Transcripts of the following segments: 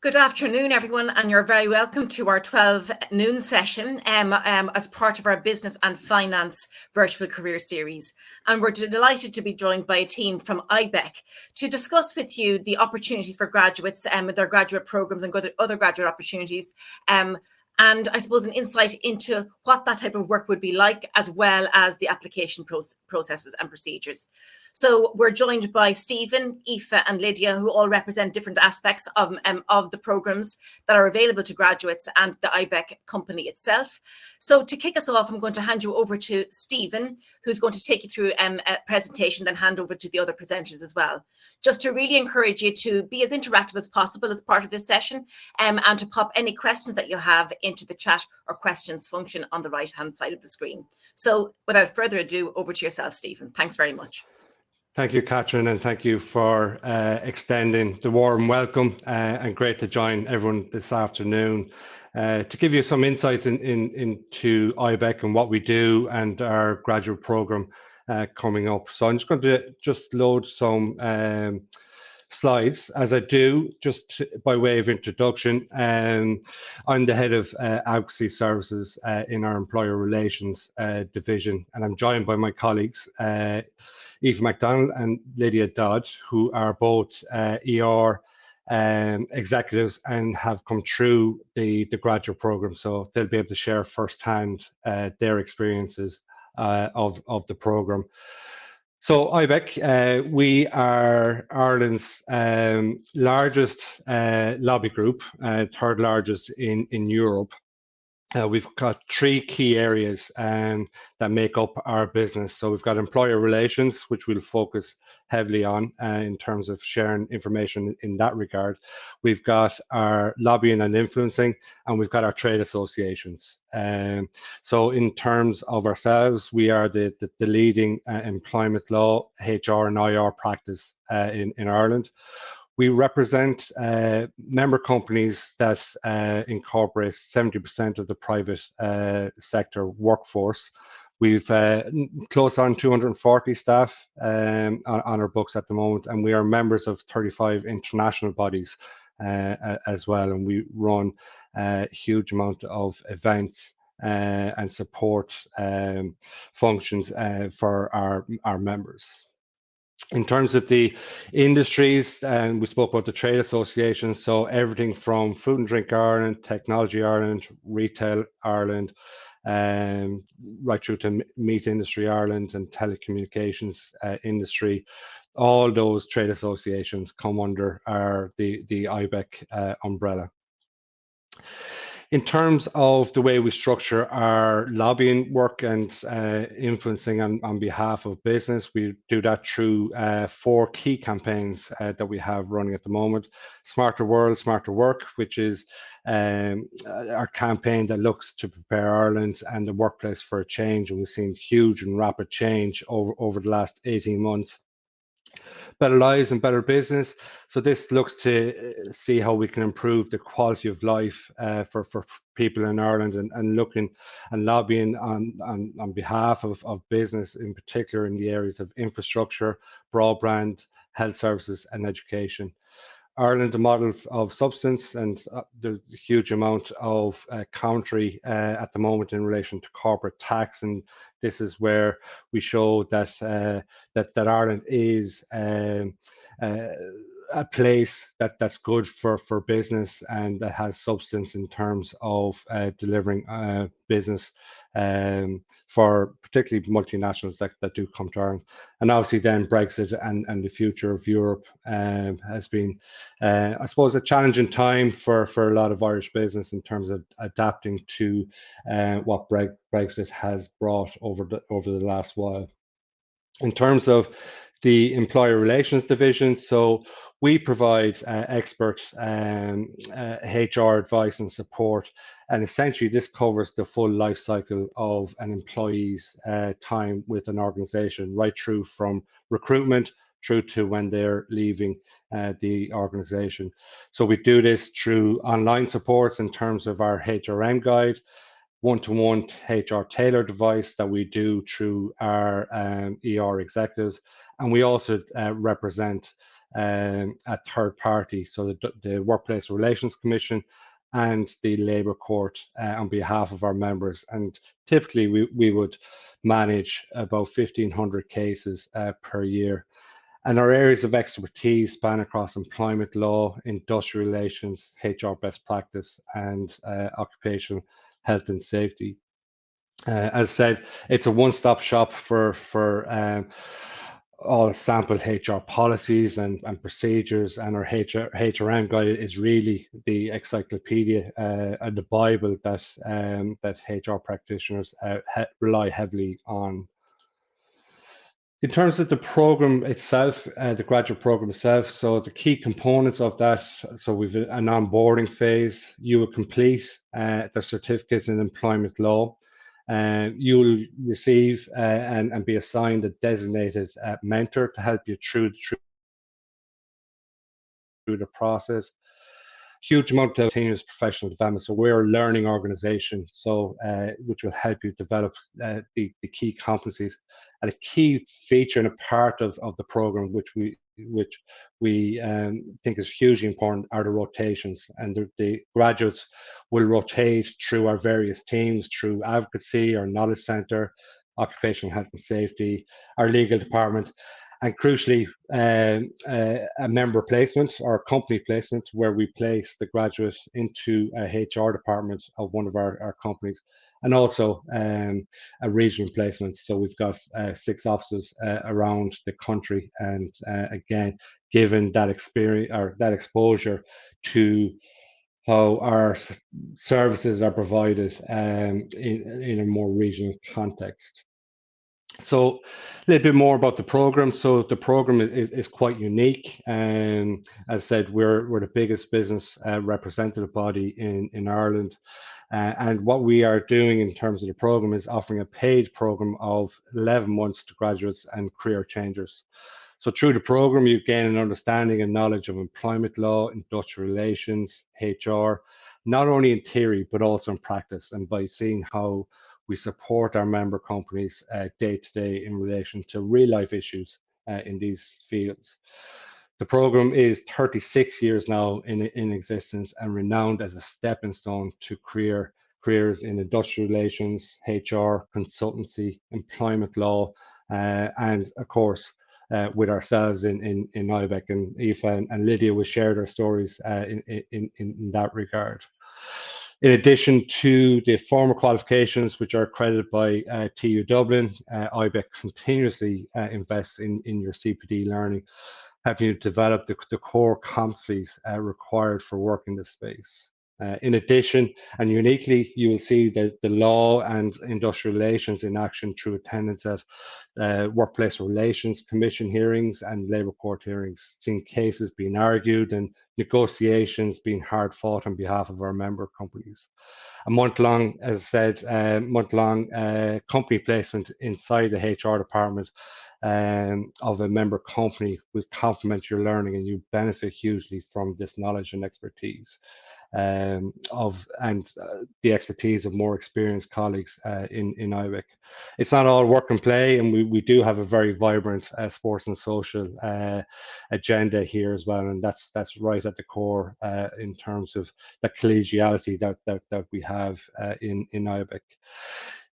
Good afternoon, everyone, and you're very welcome to our 12 noon session as part of our Business and Finance Virtual Career Series. And we're delighted to be joined by a team from ibec to discuss with you the opportunities for graduates with their graduate programs and other graduate opportunities. And I suppose an insight into what that type of work would be like, as well as the application processes and procedures. So we're joined by Stephen, Aoife and Lydia, who all represent different aspects of the programs that are available to graduates and the ibec company itself. So to kick us off, I'm going to hand you over to Stephen, who's going to take you through a presentation, then hand over to the other presenters as well. Just to really encourage you to be as interactive as possible as part of this session, and to pop any questions that you have into the chat or questions function on the right-hand side of the screen. So without further ado, over to yourself, Stephen. Thanks very much. Thank you, Catherine, and thank you for extending the warm welcome, and great to join everyone this afternoon to give you some insights into ibec and what we do and our graduate program coming up. So I'm just going to load some slides. As I do, just by way of introduction, I'm the head of advocacy services in our employer relations division, and I'm joined by my colleagues Aoife MacDonald and Lydia Dodge, who are both ER executives and have come through the graduate program, so they'll be able to share firsthand their experiences of the program. So ibec, we are Ireland's largest lobby group, third largest in Europe. We've got three key areas that make up our business. So we've got employer relations, which we'll focus heavily on in terms of sharing information in that regard. We've got our lobbying and influencing, and we've got our trade associations. So in terms of ourselves, we are the leading employment law, HR and IR practice in Ireland. We represent member companies that incorporate 70% of the private sector workforce. We've close on 240 staff on our books at the moment, and we are members of 35 international bodies as well, and we run a huge amount of events and support functions for our members. In terms of the industries, and we spoke about the trade associations, so everything from Food and Drink Ireland, Technology Ireland, Retail Ireland, right through to Meat Industry Ireland and Telecommunications Industry, all those trade associations come under the ibec umbrella. In terms of the way we structure our lobbying work and influencing on behalf of business, we do that through 4 key campaigns that we have running at the moment. Smarter World, Smarter Work, which is our campaign that looks to prepare Ireland and the workplace for a change, and we've seen huge and rapid change over the last 18 months. Better Lives and Better Business. So this looks to see how we can improve the quality of life for people in Ireland, and looking and lobbying on behalf of business, in particular in the areas of infrastructure, broadband, health services and education. Ireland, a model of substance, and there's a huge amount of commentary at the moment in relation to corporate tax, and this is where we show that that Ireland is a place that's good for business and that has substance in terms of delivering business for particularly multinationals that do come to Ireland. And obviously then Brexit and the future of Europe has been, I suppose, a challenging time for a lot of Irish business in terms of adapting to what Brexit has brought over the last while. In terms of the employer relations division, so we provide expert HR advice and support, and essentially this covers the full life cycle of an employee's time with an organization, right through from recruitment through to when they're leaving the organization. So we do this through online supports in terms of our HRM guide, one-to-one HR tailored advice that we do through our ER executives, and we also represent a third party, so the Workplace Relations Commission and the Labour Court on behalf of our members. And typically we would manage about 1,500 cases per year. And our areas of expertise span across employment law, industrial relations, HR best practice, and occupational health and safety. As said, it's a one-stop shop for all sample HR policies and procedures, and our HRM guide is really the encyclopedia and the Bible that HR practitioners rely heavily on. In terms of the program itself, the graduate program itself, so the key components of that, so we've an onboarding phase. You will complete the certificate in employment law. You'll receive and be assigned a designated mentor to help you through the process. Huge amount of continuous professional development. So we're a learning organization, so which will help you develop the key competencies. And a key feature and a part of the program, which we think is hugely important, are the rotations. And the graduates will rotate through our various teams, through advocacy, our knowledge centre, occupational health and safety, our legal department, and crucially, a member placement or a company placement where we place the graduate into a HR department of one of our companies, and also a regional placement. So we've got 6 offices around the country, and again, given that experience or that exposure to how our services are provided in a more regional context. So a little bit more about the program. So the program is quite unique. As I said, we're the biggest business representative body in Ireland. And what we are doing in terms of the program is offering a paid program of 11 months to graduates and career changers. So through the program, you gain an understanding and knowledge of employment law, industrial relations, HR, not only in theory, but also in practice, and by seeing how we support our member companies day to day in relation to real life issues in these fields. The program is 36 years now in existence and renowned as a stepping stone to careers in industrial relations, HR, consultancy, employment law, and of course, with ourselves in ibec, and Aoife and Lydia will share their stories in that regard. In addition to the formal qualifications, which are accredited by TU Dublin, ibec continuously invests in your CPD learning, helping you develop the core competencies required for work in this space. In addition, and uniquely, you will see the law and industrial relations in action through attendance at Workplace Relations Commission hearings and Labour Court hearings, seeing cases being argued and negotiations being hard fought on behalf of our member companies. A month-long, as I said, month-long company placement inside the HR department of a member company will complement your learning, and you benefit hugely from this knowledge and expertise the expertise of more experienced colleagues in ibec. It's not all work and play, and we do have a very vibrant sports and social agenda here as well, and that's right at the core in terms of the collegiality that we have in ibec.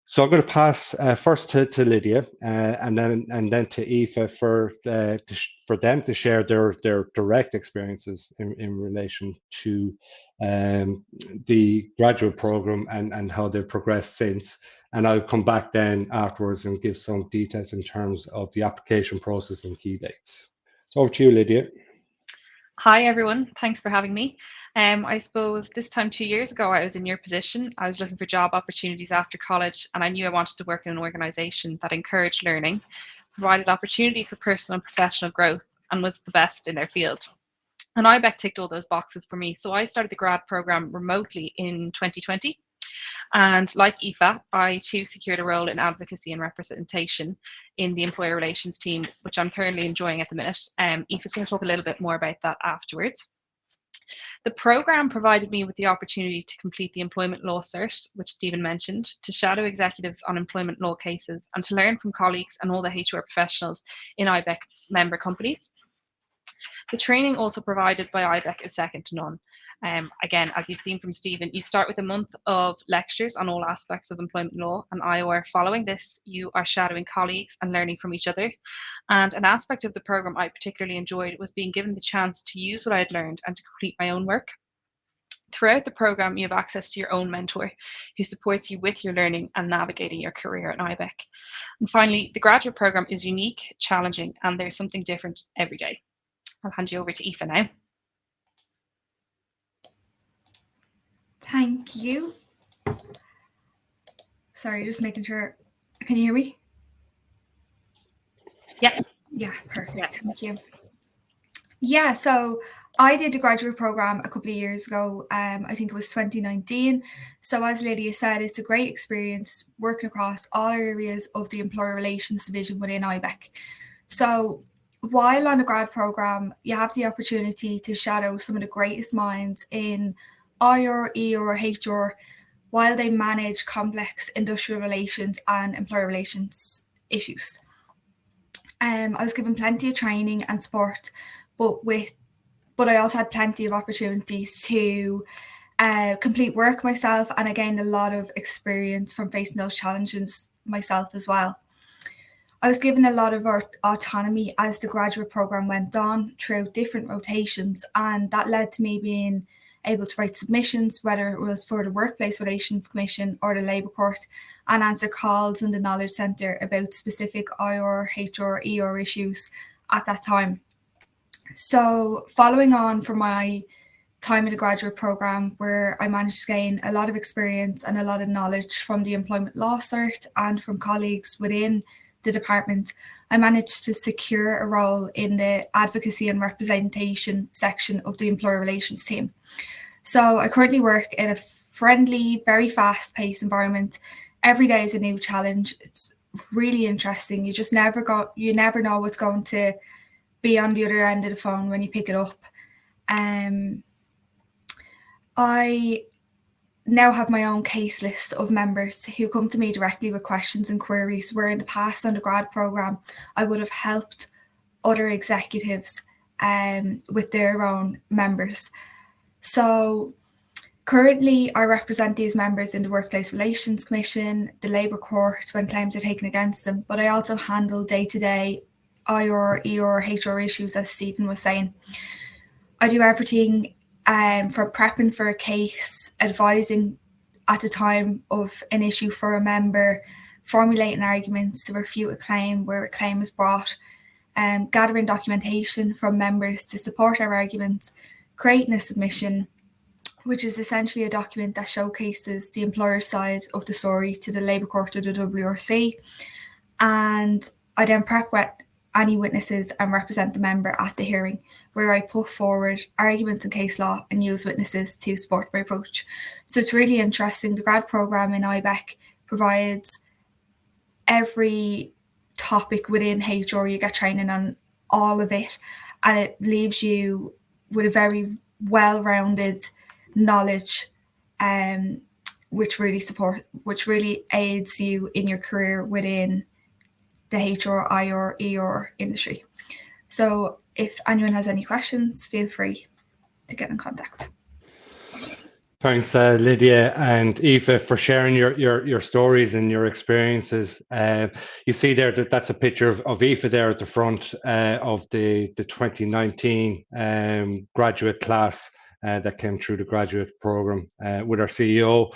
So I'm going to pass first to Lydia and then to Aoife for them to share their direct experiences in relation to the graduate program and how they've progressed since. And I'll come back then afterwards and give some details in terms of the application process and key dates. So over to you, Lydia. Hi everyone, thanks for having me. I suppose this time 2 years ago I was in your position. I was looking for job opportunities after college, and I knew I wanted to work in an organisation that encouraged learning, provided opportunity for personal and professional growth, and was the best in their field. And ibec ticked all those boxes for me, so I started the grad programme remotely in 2020. And like Aoife, I too secured a role in advocacy and representation in the employer relations team, which I'm thoroughly enjoying at the minute. Aoife's going to talk a little bit more about that afterwards. The programme provided me with the opportunity to complete the employment law cert, which Stephen mentioned, to shadow executives on employment law cases, and to learn from colleagues and all the HR professionals in ibec's member companies. The training also provided by ibec is second to none. Again, as you've seen from Stephen, you start with a month of lectures on all aspects of employment law and IOR. Following this, you are shadowing colleagues and learning from each other. And an aspect of the program I particularly enjoyed was being given the chance to use what I had learned and to complete my own work. Throughout the program, you have access to your own mentor who supports you with your learning and navigating your career at ibec. And finally, the graduate program is unique, challenging, and there's something different every day. I'll hand you over to Aoife now. Thank you. Sorry, just making sure. Can you hear me? Yeah. Yeah, perfect. Yeah. Thank you. Yeah, so I did a graduate program a couple of years ago. I think it was 2019. So as Lydia said, it's a great experience working across all areas of the employer relations division within ibec. So while on a grad program, you have the opportunity to shadow some of the greatest minds in IR, ER, HR, while they manage complex industrial relations and employer relations issues. I was given plenty of training and support, but I also had plenty of opportunities to complete work myself, and I gained a lot of experience from facing those challenges myself as well. I was given a lot of autonomy as the graduate program went on through different rotations, and that led to me being able to write submissions, whether it was for the Workplace Relations Commission or the Labour Court, and answer calls in the Knowledge Centre about specific IR, HR, ER issues at that time. So following on from my time in the graduate program, where I managed to gain a lot of experience and a lot of knowledge from the employment law cert and from colleagues within the department, I managed to secure a role in the advocacy and representation section of the employer relations team. So I currently work in a friendly, very fast-paced environment. Every day is a new challenge. It's really interesting. You never know what's going to be on the other end of the phone when you pick it up. I now have my own case list of members who come to me directly with questions and queries, where in the past on the grad program, I would have helped other executives with their own members. So currently I represent these members in the Workplace Relations Commission, the Labour Court when claims are taken against them, but I also handle day-to-day IR, ER, HR issues, as Stephen was saying. I do everything from prepping for a case, advising at the time of an issue for a member, formulating arguments to refute a claim where a claim is brought, gathering documentation from members to support our arguments, creating a submission, which is essentially a document that showcases the employer's side of the story to the Labour Court or the WRC. And I then prep any witnesses and represent the member at the hearing, where I put forward arguments in case law and use witnesses to support my approach. So it's really interesting. The grad program in ibec provides every topic within HR. You get training on all of it, and it leaves you with a very well-rounded knowledge, which really aids you in your career within the HR, IR, ER industry. So if anyone has any questions, feel free to get in contact. Thanks, Lydia and Aoife, for sharing your stories and your experiences. You see there that's a picture of Aoife there at the front of the 2019 graduate class that came through the graduate program with our CEO,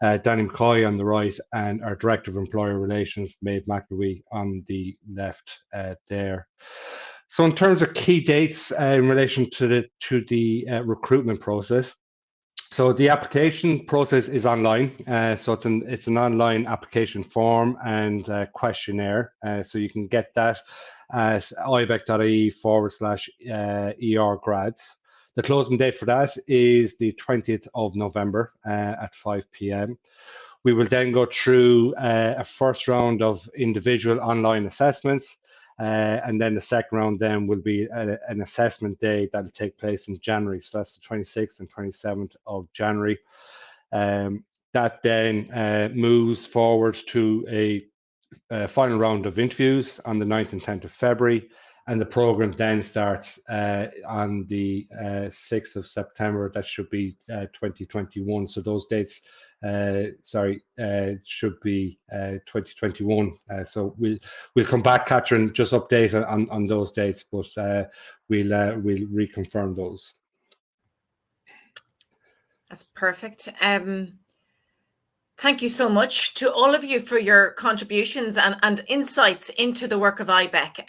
Danny McCoy on the right, and our Director of Employer Relations, Maeve McAwee, on the left there. So in terms of key dates in relation to the recruitment process, so the application process is online. So it's an online application form and questionnaire. So you can get that at ibec.ie/ER grads. The closing date for that is the 20th of November at 5 p.m. We will then go through a first round of individual online assessments. And then the second round then will be an assessment day that will take place in January. So that's the 26th and 27th of January. That then moves forward to a final round of interviews on the 9th and 10th of February. and the program then starts on the 6th of September. That should be 2021. So those dates, should be 2021. So we'll come back, Catherine, just update on those dates, but we'll reconfirm those. That's perfect. Thank you so much to all of you for your contributions and insights into the work of ibec.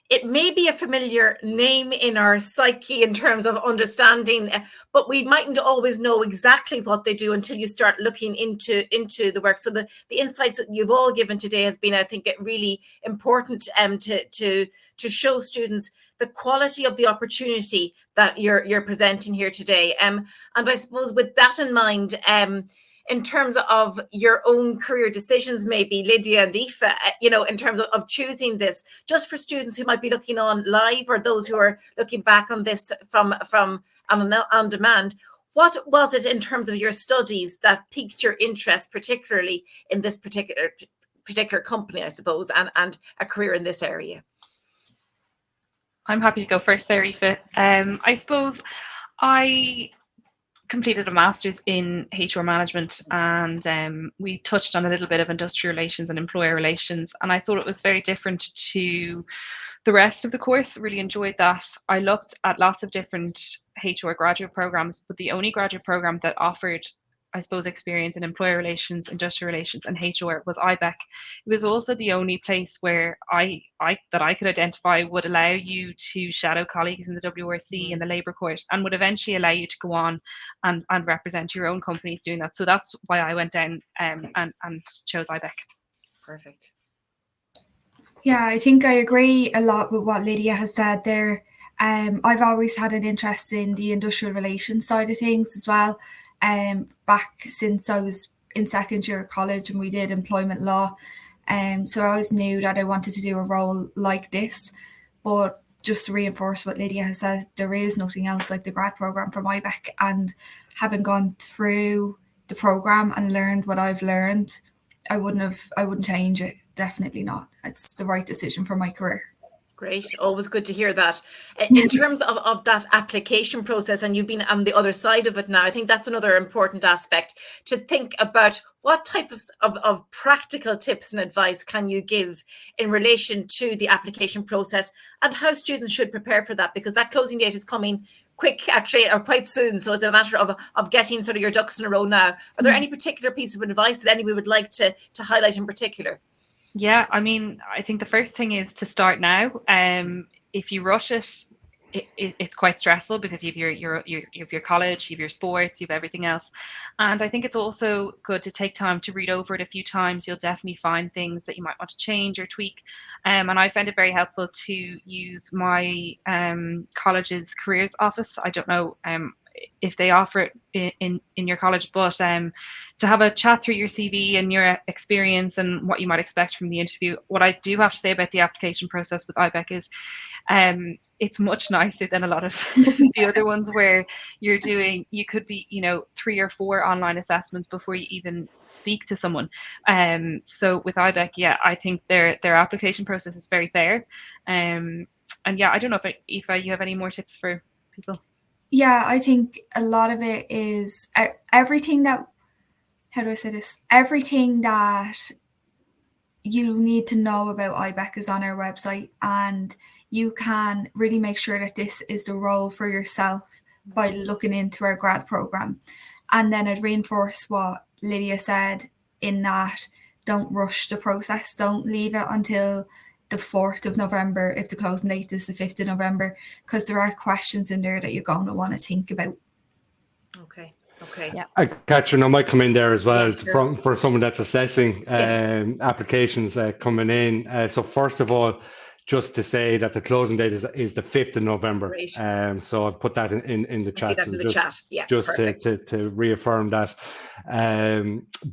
It may be a familiar name in our psyche in terms of understanding, but we mightn't always know exactly what they do until you start looking into the work. So the insights that you've all given today has been, I think, really important to show students the quality of the opportunity that you're presenting here today. And I suppose with that in mind, in terms of your own career decisions, maybe Lydia and Aoife, in terms of choosing this, just for students who might be looking on live or those who are looking back on this from on demand, what was it in terms of your studies that piqued your interest, particularly in this particular company, I suppose, and a career in this area? I'm happy to go first there, Aoife. I suppose I completed a master's in HR management, and we touched on a little bit of industrial relations and employer relations, and I thought it was very different to the rest of the course. Really enjoyed that. I looked at lots of different HR graduate programs, but the only graduate program that offered, I suppose, experience in employer relations, industrial relations, and HR was ibec. It was also the only place where I could identify would allow you to shadow colleagues in the WRC and the Labour Court, and would eventually allow you to go on and represent your own companies doing that. So that's why I went down and chose ibec. Perfect. Yeah, I think I agree a lot with what Lydia has said there. I've always had an interest in the industrial relations side of things as well. Back since I was in second year of college and we did employment law. So I always knew that I wanted to do a role like this. But just to reinforce what Lydia has said, there is nothing else like the grad program from ibec, and having gone through the program and learned what I've learned, I wouldn't change it. Definitely not. It's the right decision for my career. Great. Always good to hear that. In terms of that application process, and you've been on the other side of it now, I think that's another important aspect to think about. What type of practical tips and advice can you give in relation to the application process and how students should prepare for that? Because that closing date is coming quick, actually, or quite soon. So it's a matter of getting sort of your ducks in a row now. Are there any particular piece of advice that anyone would like to highlight in particular? Yeah, I mean, I think the first thing is to start now. If you rush it, it's quite stressful because you have your college, you have your sports, you have everything else. And I think it's also good to take time to read over it a few times. You'll definitely find things that you might want to change or tweak. And I found it very helpful to use my college's careers office. I don't know if they offer it in your college, but to have a chat through your CV and your experience and what you might expect from the interview. What I do have to say about the application process with ibec is it's much nicer than a lot of the other ones where you could be 3 or 4 online assessments before you even speak to someone. So with ibec, yeah, I think their application process is very fair. And yeah, I don't know if Aoife, you have any more tips for people. Yeah, I think a lot of it is everything that, how do I say this? Everything that you need to know about ibec is on our website, and you can really make sure that this is the role for yourself by looking into our grad program. And then I'd reinforce what Lydia said in that don't rush the process. Don't leave it until the 4th of November if the closing date is the 5th of November, because there are questions in there that you're going to want to think about. Okay. Yeah. Catherine, I might come in there as well. Yeah, sure. for someone that's assessing Yes. applications coming in. So first of all, just to say that the closing date is the 5th of November. Great. So I've put that in the chat. See that in the chat. Yeah, just perfect. to reaffirm that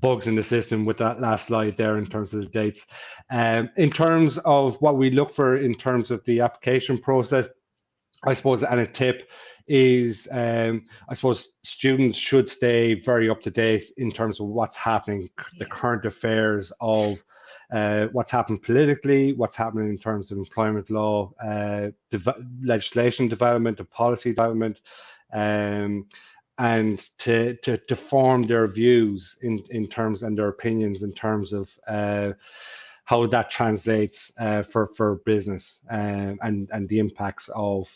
bugs in the system with that last slide there in terms of the dates. In terms of what we look for in terms of the application process, I suppose, and a tip is, I suppose students should stay very up to date in terms of what's happening, the current affairs of what's happened politically, what's happening in terms of employment law, legislation development, and policy development, and to form their views in terms, and their opinions in terms of how that translates for business, and the impacts of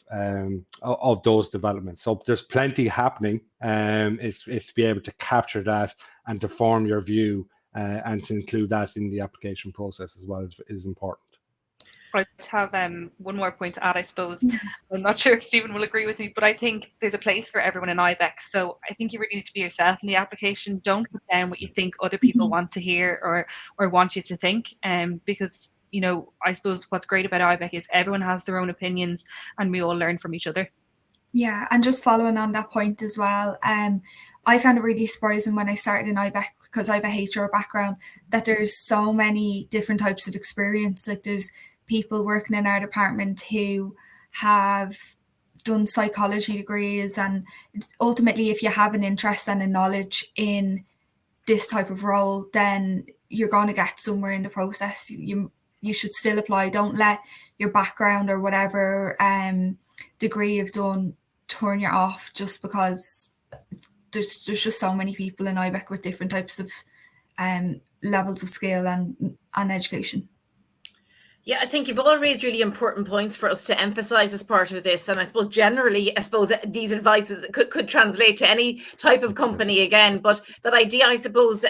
those developments. So there's plenty happening. It's to be able to capture that and to form your view, and to include that in the application process as well is important. I have one more point to add, I suppose. I'm not sure if Stephen will agree with me, but I think there's a place for everyone in ibec. So I think you really need to be yourself in the application. Don't put down what you think other people want to hear or want you to think. Because, you know, I suppose what's great about ibec is everyone has their own opinions and we all learn from each other. Yeah, and just following on that point as well, I found it really surprising when I started in ibec, because I have a HR background, that there's so many different types of experience. Like, there's people working in our department who have done psychology degrees, and ultimately if you have an interest and a knowledge in this type of role, then you're going to get somewhere in the process. You should still apply. Don't let your background or whatever degree you've done turn you off just because there's just so many people in ibec with different types of levels of skill and education. Yeah, I think you've all raised really important points for us to emphasize as part of this. And I suppose generally, these advices could translate to any type of company again. But that idea, I suppose,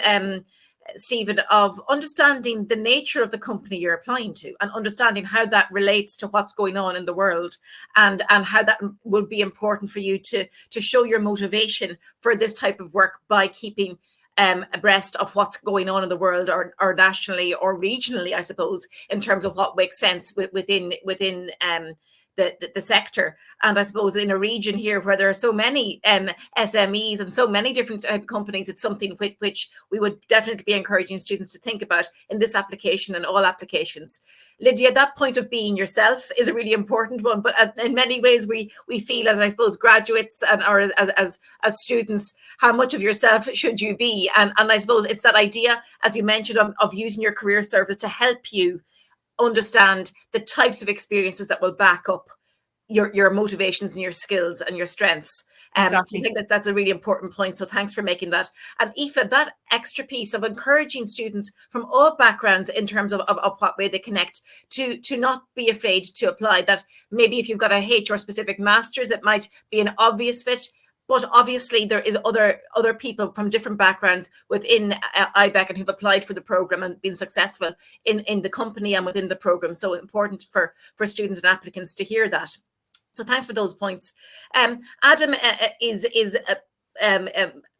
Stephen, of understanding the nature of the company you're applying to and understanding how that relates to what's going on in the world, and how that will be important for you to show your motivation for this type of work by keeping abreast of what's going on in the world, or nationally or regionally, I suppose, in terms of what makes sense within the sector. And I suppose in a region here where there are so many SMEs and so many different companies, it's something which we would definitely be encouraging students to think about in this application and all applications. Lydia, that point of being yourself is a really important one, but in many ways we feel, as I suppose graduates and or as students, how much of yourself should you be? And I suppose it's that idea, as you mentioned, of using your career service to help you understand the types of experiences that will back up your motivations and your skills and your strengths. Exactly. So I think that's a really important point. So thanks for making that. And Aoife, that extra piece of encouraging students from all backgrounds in terms of what way they connect to not be afraid to apply. That maybe if you've got a HR specific master's, it might be an obvious fit. But obviously there is other people from different backgrounds within ibec and who've applied for the programme and been successful in the company and within the programme. So important for students and applicants to hear that. So thanks for those points. Adam is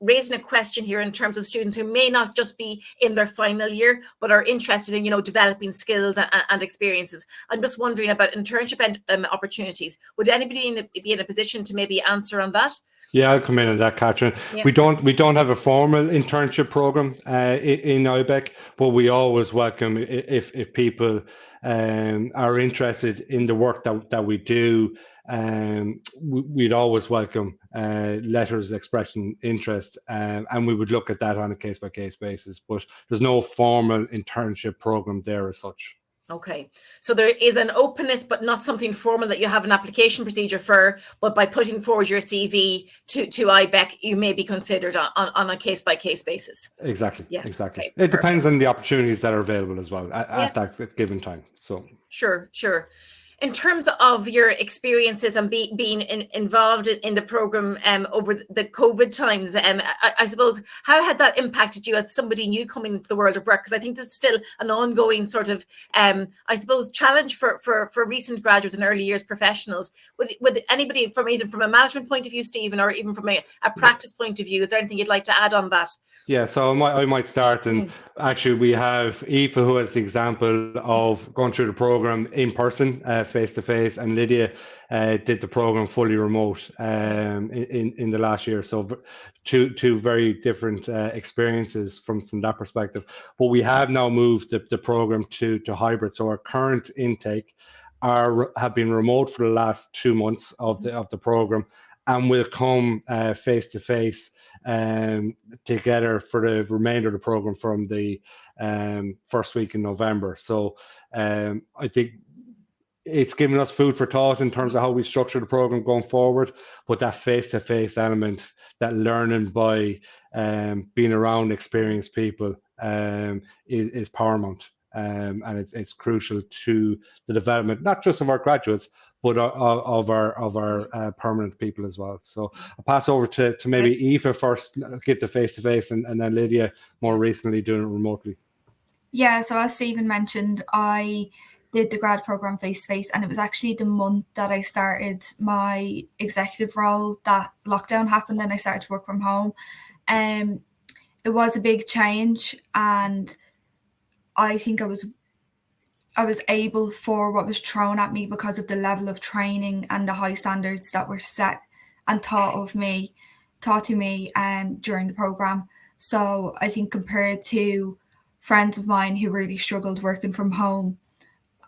raising a question here in terms of students who may not just be in their final year, but are interested in, developing skills and experiences. I'm just wondering about internship opportunities. Would anybody be in a position to maybe answer on that? Yeah, I'll come in on that, Catherine. Yeah. We don't have a formal internship program in ibec, but we always welcome if people are interested in the work that we do. We'd always welcome letters expressing interest, and we would look at that on a case-by-case basis. But there's no formal internship program there as such. Okay, so there is an openness, but not something formal that you have an application procedure for. But by putting forward your CV to ibec, you may be considered on a case-by-case basis. Exactly. Yeah. Exactly. Okay, it depends on the opportunities that are available as well at that given time. So sure. In terms of your experiences and being involved in the programme over the COVID times, I suppose, how had that impacted you as somebody new coming into the world of work? Because I think this is still an ongoing sort of, I suppose, challenge for recent graduates and early years professionals. Would anybody from a management point of view, Stephen, or even from a practice point of view, is there anything you'd like to add on that? Yeah, so I might start, and actually we have Aoife, who has the example of going through the programme in person, face to face, and Lydia did the programme fully remote in the last year. So two very different experiences from that perspective. But we have now moved the programme to hybrid. So our current intake have been remote for the last 2 months of the program, and will come face to face together for the remainder of the program from the first week in November. So I think it's given us food for thought in terms of how we structure the program going forward, but that face-to-face element, that learning by being around experienced people is paramount, and it's crucial to the development, not just of our graduates, but of our permanent people as well. So I'll pass over to maybe Aoife first, get the face-to-face, and then Lydia more recently doing it remotely. Yeah, so as Stephen mentioned, I did the grad program face-to-face, and it was actually the month that I started my executive role that lockdown happened and I started to work from home. It was a big change, and I think I was able for what was thrown at me because of the level of training and the high standards that were set and taught to me during the program. So I think compared to friends of mine who really struggled working from home,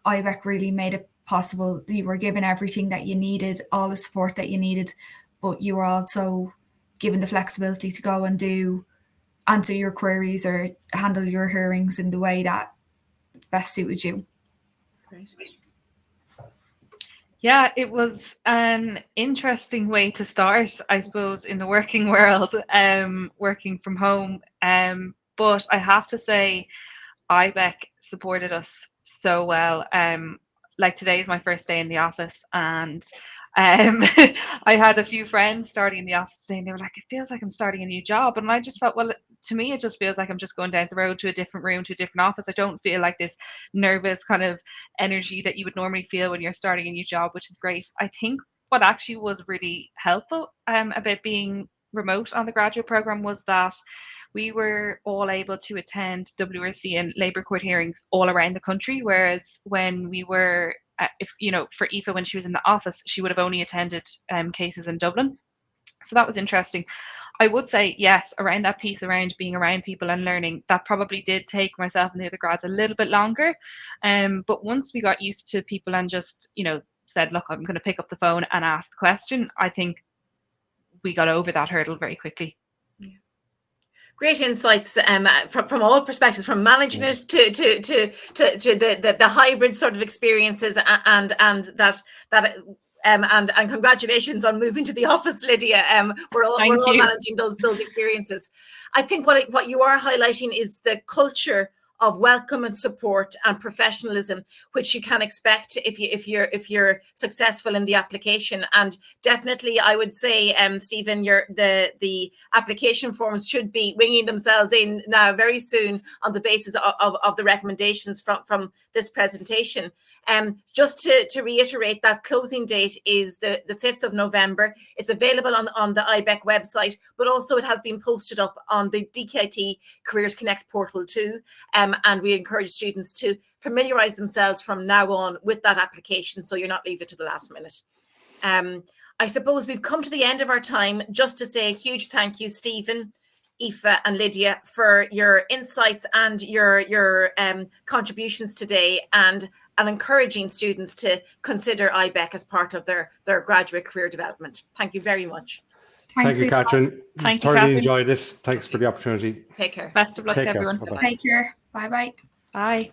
ibec really made it possible. You were given everything that you needed, all the support that you needed, but you were also given the flexibility to go and answer your queries or handle your hearings in the way that best suited you. Great. Yeah, it was an interesting way to start, I suppose, in the working world, working from home. But I have to say, ibec supported us so well. Like today is my first day in the office, and I had a few friends starting in the office today, and they were like, it feels like I'm starting a new job. And I just felt, well, to me, it just feels like I'm just going down the road to a different room, to a different office. I don't feel like this nervous kind of energy that you would normally feel when you're starting a new job, which is great. I think what actually was really helpful about being remote on the graduate program was that we were all able to attend WRC and labour court hearings all around the country, whereas when we were, for Aoife, when she was in the office, she would have only attended cases in Dublin. So that was interesting. I would say, yes, around that piece around being around people and learning, that probably did take myself and the other grads a little bit longer. But once we got used to people and just, said, look, I'm going to pick up the phone and ask the question, I think we got over that hurdle very quickly. Great insights from all perspectives, from managing it to the hybrid sort of experiences, and congratulations on moving to the office, Lydia. We're all managing those experiences. I think what you are highlighting is the culture of welcome and support and professionalism, which you can expect if you're successful in the application. And definitely, I would say, Stephen, the application forms should be winging themselves in now very soon on the basis of the recommendations from this presentation. Just to reiterate, that closing date is the 5th of November. It's available on the ibec website, but also it has been posted up on the DKT Careers Connect portal too. And we encourage students to familiarise themselves from now on with that application, so you're not leaving it to the last minute. I suppose we've come to the end of our time. Just to say a huge thank you, Stephen, Aoife and Lydia, for your insights and your contributions today, and encouraging students to consider ibec as part of their graduate career development. Thank you very much. Thank you, Catherine. Thank you, Thoroughly Catherine. Enjoyed it. Thanks for the opportunity. Take care. Best of luck to everyone. Bye-bye. Take care. Bye-bye. Bye.